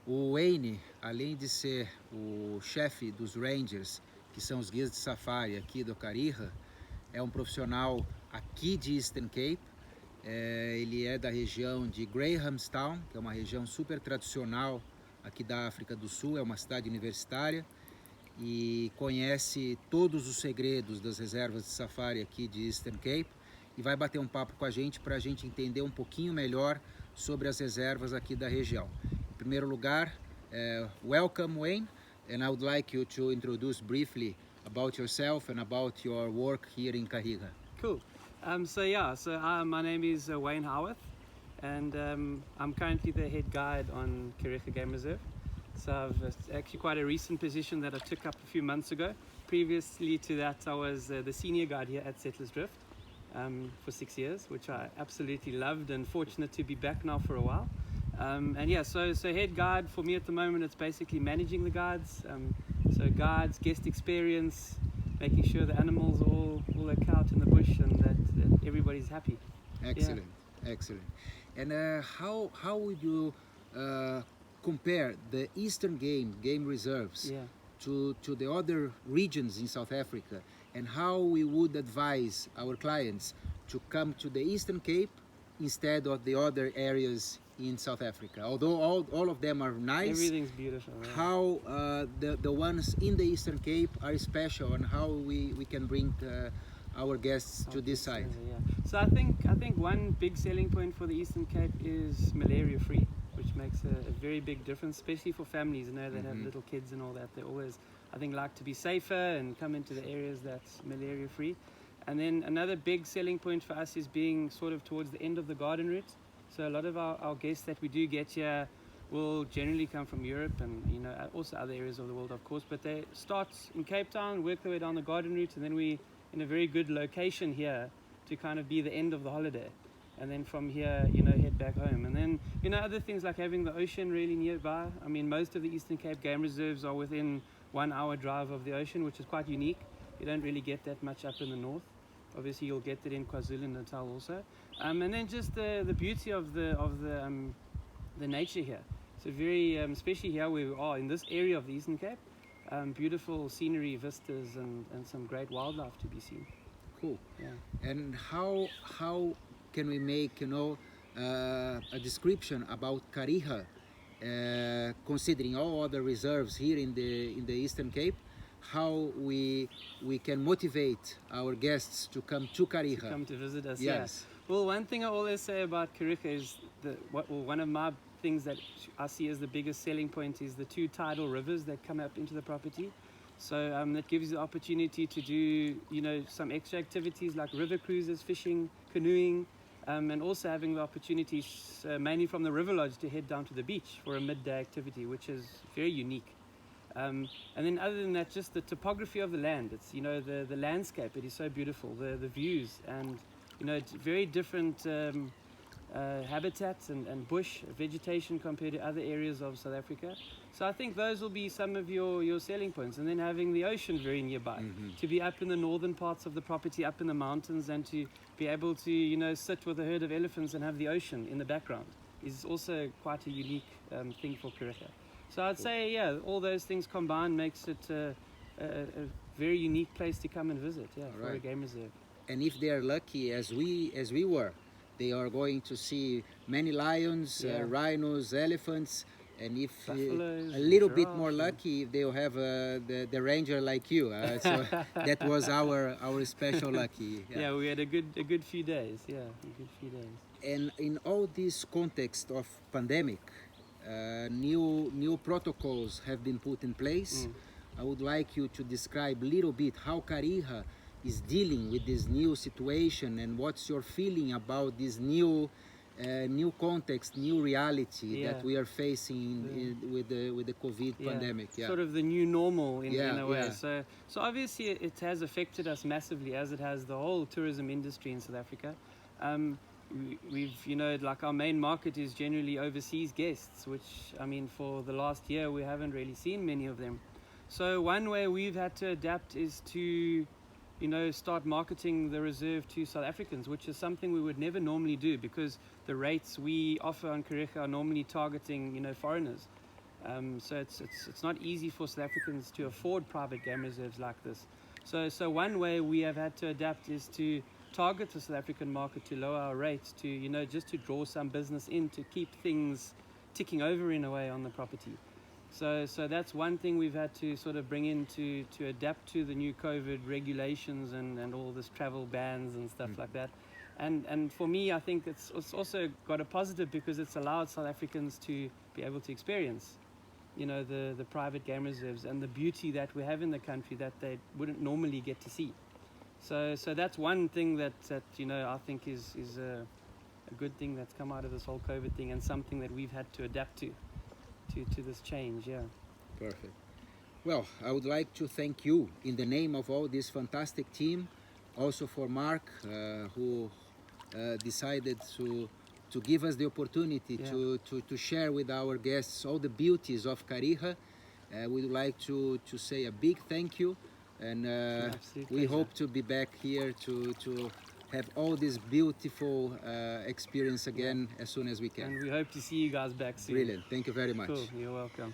O Wayne, além de ser o chefe dos Rangers, que são os guias de safari aqui do Kariega, é um profissional aqui de Eastern Cape. Ele é da região de Grahamstown, que é uma região super tradicional aqui da África do Sul, é uma cidade universitária, e conhece todos os segredos das reservas de safari aqui de Eastern Cape e vai bater um papo com a gente para a gente entender um pouquinho melhor sobre as reservas aqui da região. Em primeiro lugar, welcome Wayne, and I would like you to introduce briefly about yourself and about your work here in Kariega. Cool. My name is Wayne Howarth, and I'm currently the head guide on Kariega Game Reserve. So I've actually quite a recent position that I took up a few months ago. Previously to that, I was the senior guide here at Settlers Drift for 6 years, which I absolutely loved, and fortunate to be back now for a while. So head guide for me at the moment, it's basically managing the guides. So guides, guest experience, making sure the animals are all like out in the bush and that everybody's happy. Excellent, excellent. And how would you compare the Eastern Game Reserves to the other regions in South Africa, and how we would advise our clients to come to the Eastern Cape instead of the other areas in South Africa? Although all of them are nice, everything's beautiful. Yeah. How the ones in the Eastern Cape are special, and how we can bring our guests to this side? Yeah. So I think one big selling point for the Eastern Cape is malaria free, which makes a very big difference, especially for families, that have little kids and all that. They always, I think, like to be safer and come into the areas that's malaria free. And then another big selling point for us is being sort of towards the end of the garden route. So a lot of our guests that we do get here will generally come from Europe and also other areas of the world, of course, but they start in Cape Town, work their way down the garden route, and then we in a very good location here to kind of be the end of the holiday. And then from here, head back home. And then, other things like having the ocean really nearby. I mean, most of the Eastern Cape game reserves are within 1 hour drive of the ocean, which is quite unique. You don't really get that much up in the north. Obviously, you'll get it in KwaZulu-Natal also. And then just the beauty of the nature here. So very, especially here where we are in this area of the Eastern Cape, beautiful scenery, vistas, and some great wildlife to be seen. Cool. Yeah. And how can we make a description about Kariega, considering all other reserves here in the Eastern Cape? How we can motivate our guests to come to Kariega? To come to visit us. Yes. Yeah. Well, one thing I always say about Kariega is one of my things that I see as the biggest selling point is the 2 tidal rivers that come up into the property. So that gives you the opportunity to do some extra activities like river cruises, fishing, canoeing, and also having the opportunities mainly from the river lodge to head down to the beach for a midday activity, which is very unique. And then other than that, just the topography of the land. It's the landscape. It is so beautiful. The views and it's very different habitats and bush vegetation compared to other areas of South Africa. So I think those will be some of your selling points. And then having the ocean very nearby, to be up in the northern parts of the property, up in the mountains, and to be able to sit with a herd of elephants and have the ocean in the background is also quite a unique thing for Kariega. So I'd say, all those things combined makes it a very unique place to come and visit, for a game reserve. And if they are lucky, as we were, they are going to see many lions, rhinos, elephants, and if buffaloes, a little bit more lucky, they'll have the ranger like you. So that was our special lucky. Yeah, we had a good few days. Yeah, a good few days. And in all this context of pandemic, new protocols have been put in place. I would like you to describe a little bit how Kariega is dealing with this new situation, and what's your feeling about this new context, new reality that we are facing with the COVID pandemic. Sort of the new normal in a way. So obviously it has affected us massively, as it has the whole tourism industry in South Africa. We've like our main market is generally overseas guests, which for the last year we haven't really seen many of them. So one way we've had to adapt is to start marketing the reserve to South Africans, which is something we would never normally do, because the rates we offer on Kariega are normally targeting foreigners. So it's not easy for South Africans to afford private game reserves like this. So one way we have had to adapt is to target the South African market, to lower our rates, to, you know, just to draw some business in, to keep things ticking over in a way on the property. So that's one thing we've had to sort of bring in to adapt to the new COVID regulations and all this travel bans and stuff like that. And for me, I think it's also got a positive because it's allowed South Africans to be able to experience, you know, the private game reserves and the beauty that we have in the country that they wouldn't normally get to see. So that's one thing that you know, I think is a good thing that's come out of this whole COVID thing, and something that we've had to adapt to this change. Yeah. Perfect. Well, I would like to thank you in the name of all this fantastic team, also for Mark, who decided to give us the opportunity to share with our guests all the beauties of Kariega. We would like to say a big thank you, and we hope to be back here to have all this beautiful experience again as soon as we can. And we hope to see you guys back soon. Brilliant. Thank you very much. Cool. You're welcome.